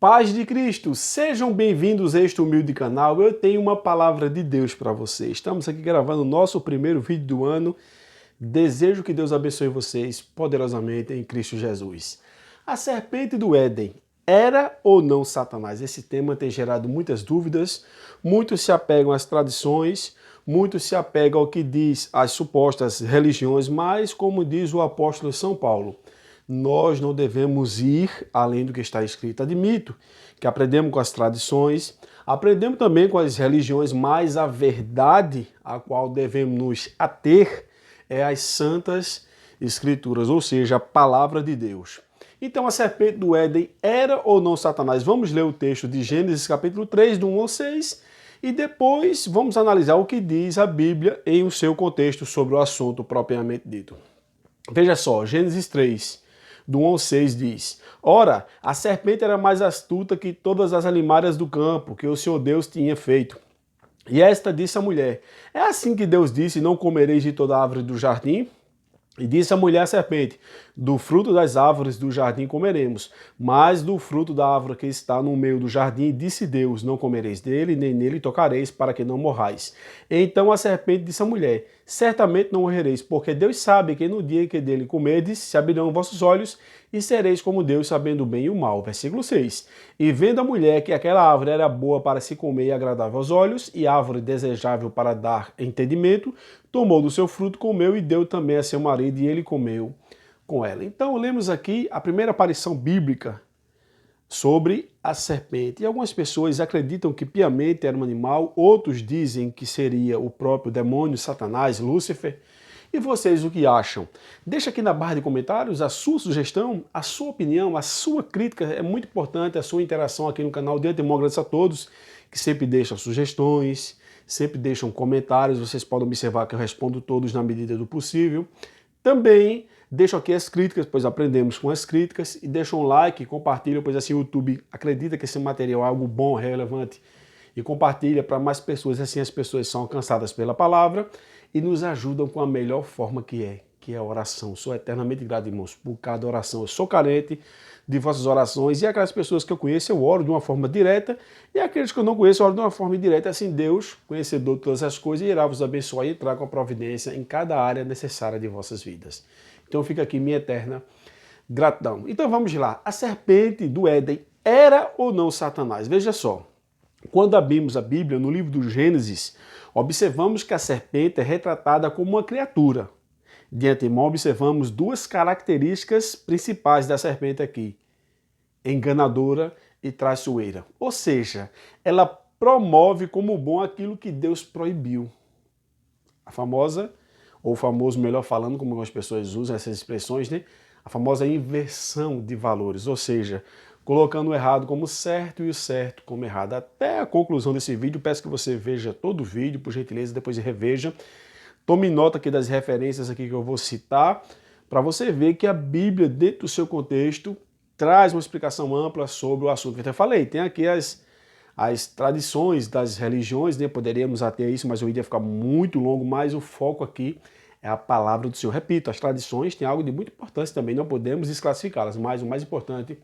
Paz de Cristo, sejam bem-vindos a este humilde canal. Eu tenho uma palavra de Deus para vocês. Estamos aqui gravando o nosso primeiro vídeo do ano. Desejo que Deus abençoe vocês poderosamente em Cristo Jesus. A serpente do Éden era ou não Satanás? Esse tema tem gerado muitas dúvidas. Muitos se apegam às tradições, muitos se apegam ao que diz as supostas religiões, mas como diz o apóstolo São Paulo, nós não devemos ir além do que está escrito. Admito que aprendemos com as tradições, aprendemos também com as religiões, mas a verdade a qual devemos nos ater é as santas escrituras, ou seja, a palavra de Deus. Então a serpente do Éden era ou não Satanás? Vamos ler o texto de Gênesis capítulo 3, do 1 ao 6, e depois vamos analisar o que diz a Bíblia em o seu contexto sobre o assunto propriamente dito. Veja só, Gênesis 3, do 1 ao 6 diz: Ora, a serpente era mais astuta que todas as alimárias do campo que o Senhor Deus tinha feito. E esta disse à mulher: É assim que Deus disse, não comereis de toda árvore do jardim? E disse a mulher à serpente: Do fruto das árvores do jardim comeremos, mas do fruto da árvore que está no meio do jardim, disse Deus: Não comereis dele, nem nele tocareis, para que não morrais. Então a serpente disse à mulher: Certamente não morrereis, porque Deus sabe que no dia em que dele comerdes, se abrirão vossos olhos, e sereis como Deus, sabendo o bem e o mal. Versículo 6. E vendo a mulher que aquela árvore era boa para se comer e agradável aos olhos, e árvore desejável para dar entendimento, tomou do seu fruto, comeu e deu também a seu marido, e ele comeu com ela. Então lemos aqui a primeira aparição bíblica sobre a serpente. E algumas pessoas acreditam que piamente era um animal, outros dizem que seria o próprio demônio, Satanás, Lúcifer. E vocês o que acham? Deixa aqui na barra de comentários a sua sugestão, a sua opinião, a sua crítica. É muito importante a sua interação aqui no canal. De antemão, agradeço a todos que sempre deixam sugestões, sempre deixam comentários. Vocês podem observar que eu respondo todos na medida do possível. Também deixo aqui as críticas, pois aprendemos com as críticas. E deixa um like, compartilha, pois assim o YouTube acredita que esse material é algo bom, relevante. E compartilha para mais pessoas, assim as pessoas são alcançadas pela palavra e nos ajudam com a melhor forma que é a oração. Sou eternamente grato, irmãos, por cada oração. Eu sou carente de vossas orações, e aquelas pessoas que eu conheço, eu oro de uma forma direta, e aqueles que eu não conheço, eu oro de uma forma indireta. Assim Deus, conhecedor de todas as coisas, irá vos abençoar e entrar com a providência em cada área necessária de vossas vidas. Então fica aqui minha eterna gratidão. Então vamos lá. A serpente do Éden era ou não Satanás? Veja só. Quando abrimos a Bíblia, no livro do Gênesis, observamos que a serpente é retratada como uma criatura. De antemão, observamos duas características principais da serpente aqui: enganadora e traiçoeira. Ou seja, ela promove como bom aquilo que Deus proibiu. A famosa, ou famoso, melhor falando, como algumas pessoas usam essas expressões, né? A famosa inversão de valores, ou seja, colocando o errado como certo e o certo como errado. Até a conclusão desse vídeo, peço que você veja todo o vídeo, por gentileza, depois reveja. Tome nota aqui das referências aqui que eu vou citar, para você ver que a Bíblia, dentro do seu contexto, traz uma explicação ampla sobre o assunto que eu até falei. Tem aqui as tradições das religiões, né? Poderíamos até isso, mas o vídeo ia ficar muito longo, mas o foco aqui é a palavra do Senhor. Repito, as tradições têm algo de muito importância também, não podemos desclassificá-las, mas o mais importante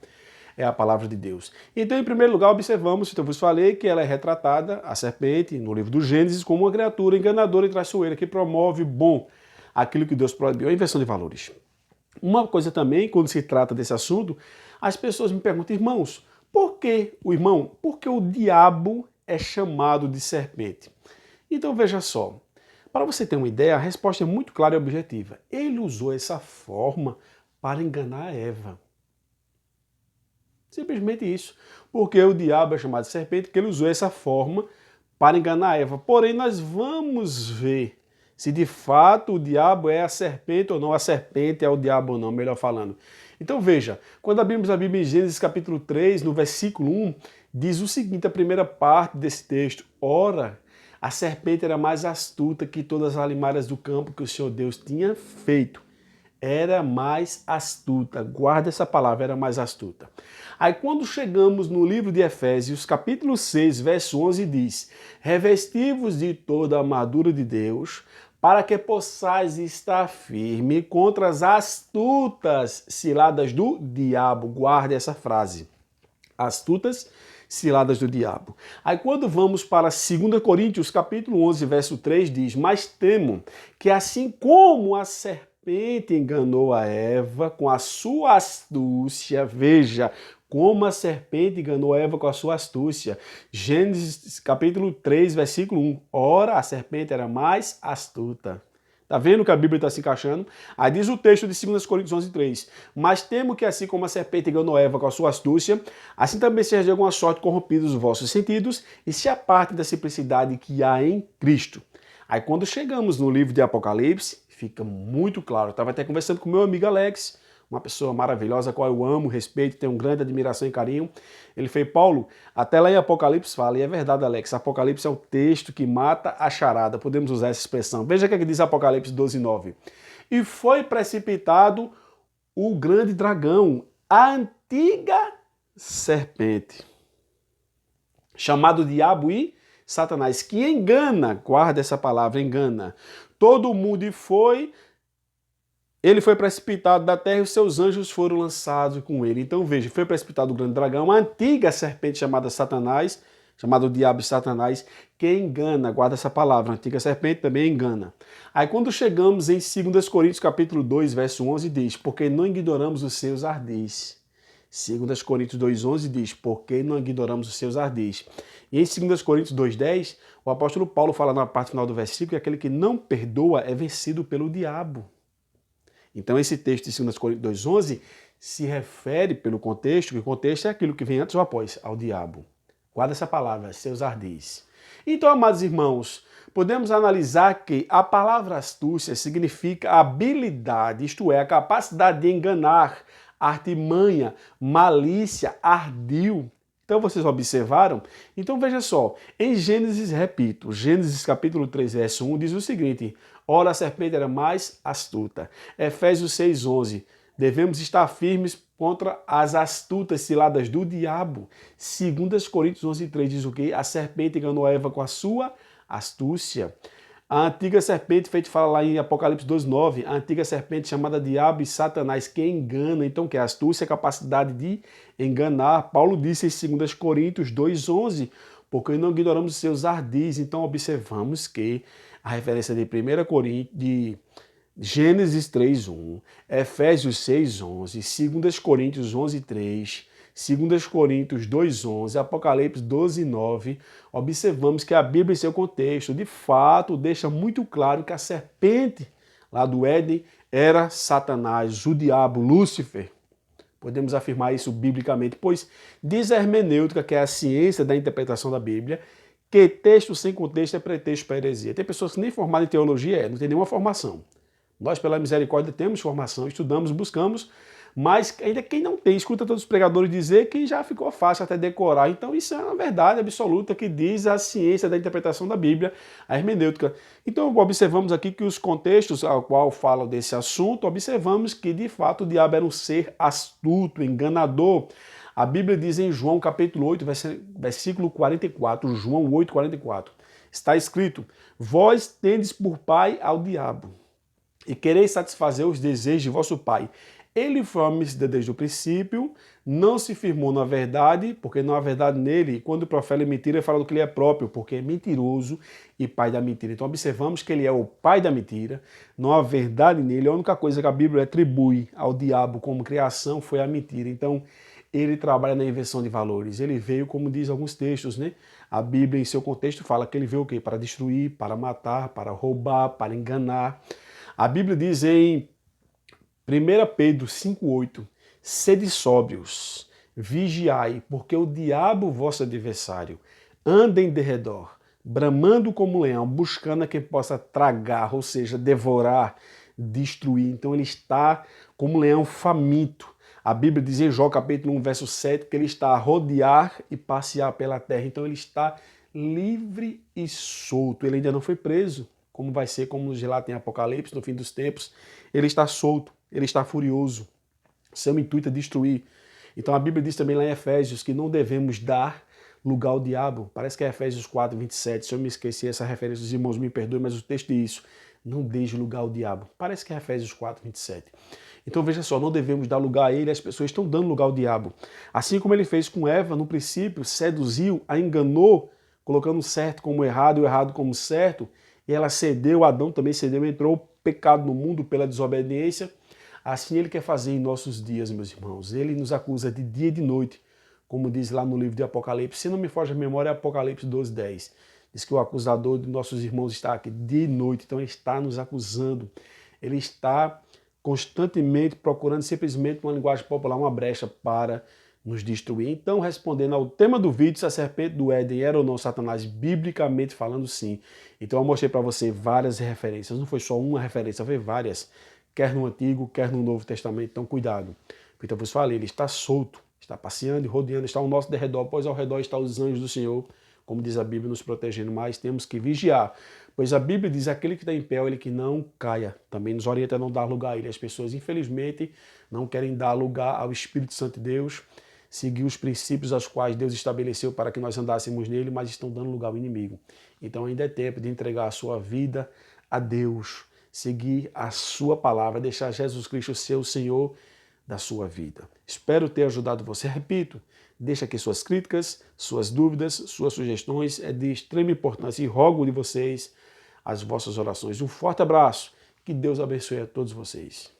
é a palavra de Deus. Então, em primeiro lugar, observamos, então eu vos falei, que ela é retratada, a serpente, no livro do Gênesis, como uma criatura enganadora e traiçoeira que promove bom aquilo que Deus proibiu, a inversão de valores. Uma coisa também, quando se trata desse assunto, as pessoas me perguntam: irmãos, por que o diabo é chamado de serpente? Então veja só, para você ter uma ideia, a resposta é muito clara e objetiva. Ele usou essa forma para enganar Eva. Simplesmente isso. Porque o diabo é chamado de serpente, porque ele usou essa forma para enganar Eva. Porém, nós vamos ver se de fato o diabo é a serpente ou não, a serpente é o diabo ou não, melhor falando. Então veja, quando abrimos a Bíblia em Gênesis capítulo 3, no versículo 1, diz o seguinte, a primeira parte desse texto: Ora, a serpente era mais astuta que todas as alimárias do campo que o Senhor Deus tinha feito. Era mais astuta, guarda essa palavra, era mais astuta. Aí quando chegamos no livro de Efésios, capítulo 6, verso 11, diz: Revesti-vos de toda a armadura de Deus, para que possais estar firme contra as astutas ciladas do diabo. Guarde essa frase. Astutas ciladas do diabo. Aí quando vamos para 2 Coríntios, capítulo 11, verso 3, diz: mas temo que assim como a serpente enganou a Eva com a sua astúcia, veja, como a serpente enganou a Eva com a sua astúcia. Gênesis capítulo 3, versículo 1. Ora, a serpente era mais astuta. Tá vendo que a Bíblia está se encaixando? Aí diz o texto de 2 Coríntios 11, 3. Mas temo que assim como a serpente enganou Eva com a sua astúcia, assim também seja de alguma sorte corrompidos os vossos sentidos e se apartem da simplicidade que há em Cristo. Aí quando chegamos no livro de Apocalipse, fica muito claro. Eu estava até conversando com meu amigo Alex, uma pessoa maravilhosa, a qual eu amo, respeito, tenho grande admiração e carinho. Ele fez: Paulo, até lá em Apocalipse fala, e é verdade, Alex, Apocalipse é o texto que mata a charada, podemos usar essa expressão. Veja o que diz Apocalipse 12, 9. E foi precipitado o grande dragão, a antiga serpente, chamado Diabo e Satanás, que engana, guarda essa palavra, engana, todo mundo, e ele foi precipitado da terra e os seus anjos foram lançados com ele. Então veja, foi precipitado o grande dragão, a antiga serpente chamada Satanás, chamado Diabo e Satanás, que engana, guarda essa palavra, a antiga serpente também engana. Aí quando chegamos em 2 Coríntios capítulo 2, verso 11, diz: porque não ignoramos os seus ardis. 2 Coríntios 2,11 diz: porque não ignoramos os seus ardis. E em 2 Coríntios 2,10, o apóstolo Paulo fala na parte final do versículo que aquele que não perdoa é vencido pelo diabo. Então esse texto de 2 Coríntios 2,11 se refere pelo contexto, que o contexto é aquilo que vem antes ou após, ao diabo. Guarda essa palavra, seus ardis. Então, amados irmãos, podemos analisar que a palavra astúcia significa habilidade, isto é, a capacidade de enganar, artimanha, malícia, ardil. Então vocês observaram? Então veja só, em Gênesis, repito, Gênesis capítulo 3, verso 1 diz o seguinte: ora, a serpente era mais astuta. Efésios 6,11, devemos estar firmes contra as astutas ciladas do diabo. 2 Coríntios 11,3 diz o quê? A serpente enganou a Eva com a sua astúcia. A antiga serpente, feito fala lá em Apocalipse 2,9, a antiga serpente chamada Diabo e Satanás, que engana. Então, que é a astúcia, a capacidade de enganar. Paulo disse em 2 Coríntios 2,11, porque não ignoramos os seus ardis. Então, observamos que a referência de 1 Coríntios, de Gênesis 3,1, Efésios 6,11, 2 Coríntios 11,3, 2 Coríntios 2,11, Apocalipse 12,9, observamos que a Bíblia, em seu contexto, de fato, deixa muito claro que a serpente lá do Éden era Satanás, o diabo, Lúcifer. Podemos afirmar isso biblicamente, pois diz a hermenêutica, que é a ciência da interpretação da Bíblia, que texto sem contexto é pretexto para heresia. Tem pessoas que nem formadas em teologia não tem nenhuma formação. Nós, pela misericórdia, temos formação, estudamos, buscamos, mas ainda quem não tem, escuta todos os pregadores dizer que já ficou fácil até decorar. Então isso é uma verdade absoluta que diz a ciência da interpretação da Bíblia, a hermenêutica. Então observamos aqui que os contextos ao qual falam desse assunto, observamos que de fato o diabo era um ser astuto, enganador. A Bíblia diz em João capítulo 8, versículo 44, João 8, 44, está escrito: vós tendes por pai ao diabo, e quereis satisfazer os desejos de vosso pai. Ele foi homicida desde o princípio, não se firmou na verdade, porque não há verdade nele. E quando profere mentira, ele fala do que ele é próprio, porque é mentiroso e pai da mentira. Então observamos que ele é o pai da mentira, não há verdade nele. A única coisa que a Bíblia atribui ao diabo como criação foi a mentira. Então ele trabalha na inversão de valores. Ele veio, como diz alguns textos, né? A Bíblia, em seu contexto, fala que ele veio o quê? Para destruir, para matar, para roubar, para enganar. A Bíblia diz em 1 Pedro 5,8, sede sóbrios, vigiai, porque o diabo, vosso adversário, anda em derredor, bramando como leão, buscando a quem possa tragar, ou seja, devorar, destruir. Então ele está como leão faminto. A Bíblia diz em Jó capítulo 1, verso 7, que ele está a rodear e passear pela terra. Então ele está livre e solto. Ele ainda não foi preso, como vai ser, como nos relata em Apocalipse, no fim dos tempos. Ele está solto, ele está furioso. Seu intuito é destruir. Então a Bíblia diz também lá em Efésios que não devemos dar lugar ao diabo. Parece que é Efésios 4, 27. Se eu me esqueci essa referência, os irmãos me perdoem, mas o texto diz isso. Não deixe lugar ao diabo. Parece que é Efésios 4, 27. Então veja só, não devemos dar lugar a ele, as pessoas estão dando lugar ao diabo. Assim como ele fez com Eva no princípio, seduziu, a enganou, colocando o certo como errado e o errado como certo, e ela cedeu, Adão também cedeu, entrou o pecado no mundo pela desobediência. Assim ele quer fazer em nossos dias, meus irmãos. Ele nos acusa de dia e de noite, como diz lá no livro de Apocalipse. Se não me foge a memória, é Apocalipse 12:10. Diz que o acusador de nossos irmãos está aqui dia e noite, então ele está nos acusando. Ele está constantemente procurando simplesmente uma linguagem popular, uma brecha para nos destruir. Então, respondendo ao tema do vídeo, se a serpente do Éden era ou não Satanás, biblicamente falando, sim. Então eu mostrei para você várias referências, não foi só uma referência, foi várias, quer no Antigo, quer no Novo Testamento, então cuidado. Então eu vos falei, ele está solto, está passeando e rodeando, está ao nosso derredor, pois ao redor estão os anjos do Senhor, como diz a Bíblia, nos protegendo, mas temos que vigiar. Pois a Bíblia diz, aquele que está em pé, ele que não caia. Também nos orienta a não dar lugar a ele. As pessoas, infelizmente, não querem dar lugar ao Espírito Santo de Deus, seguir os princípios aos quais Deus estabeleceu para que nós andássemos nele, mas estão dando lugar ao inimigo. Então ainda é tempo de entregar a sua vida a Deus, seguir a sua palavra, deixar Jesus Cristo ser o Senhor da sua vida. Espero ter ajudado você. Repito, deixa aqui suas críticas, suas dúvidas, suas sugestões. É de extrema importância e rogo de vocês as vossas orações. Um forte abraço. Que Deus abençoe a todos vocês.